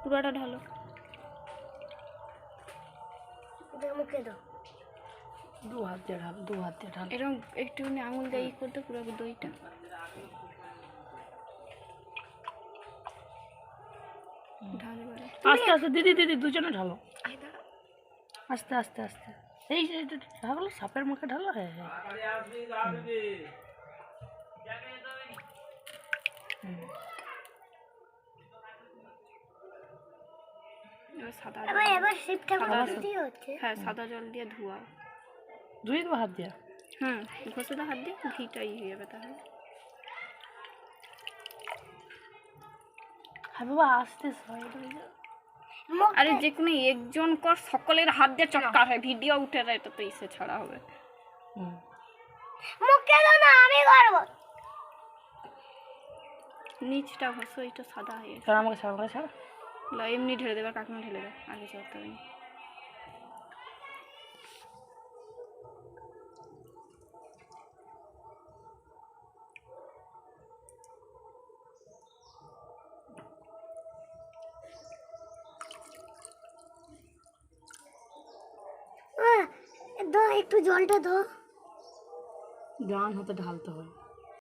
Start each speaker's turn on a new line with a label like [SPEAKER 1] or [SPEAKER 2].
[SPEAKER 1] পুরাটা ঢালো।
[SPEAKER 2] মুখে দাও,
[SPEAKER 3] দু হাত দিয়ে ঢাল, দু হাত দিয়ে ঢাল।
[SPEAKER 1] এরকম একটুখানি আঙুল দিয়ে ই করতে পুরো দইটা ঢালে বলে।
[SPEAKER 3] আস্তে আস্তে দিদি দিদি দুজনে ঢালো, আস্তে আস্তে আস্তে। এই ঢালো, সাপের মুখে ঢালো। হ্যাঁ হ্যাঁ
[SPEAKER 1] সাদা হ্যাঁ সাদা জল দিয়ে ধোয়াও,
[SPEAKER 3] ধুয়ে দেবো হাত দিয়ে।
[SPEAKER 1] ঘষে দাও হাত দিয়ে, ঘিটাই হয়ে যাবে তাহলে।
[SPEAKER 3] হ্যাঁ বাবা আস্তে।
[SPEAKER 1] আরে যে কোনো একজন কর, সকলের হাত দিয়ে চটকা হয়, ভিডিও উঠে না, এটা তো ইসে ছাড়া হবে।
[SPEAKER 2] মুখে দাও না, আমি করব।
[SPEAKER 1] নিচটা ঘষো, এটা সাদা হয়ে গেছে।
[SPEAKER 3] আমাকে ছাড়, আমাকে ছাড়।
[SPEAKER 1] এমনি ঢেলে দেবে, কাকিমা ঢেলে দেবে, আগে চলতে হবে।
[SPEAKER 2] দাও একটু জলটা দাও।
[SPEAKER 3] ডান হাতে ঢালতে হয়।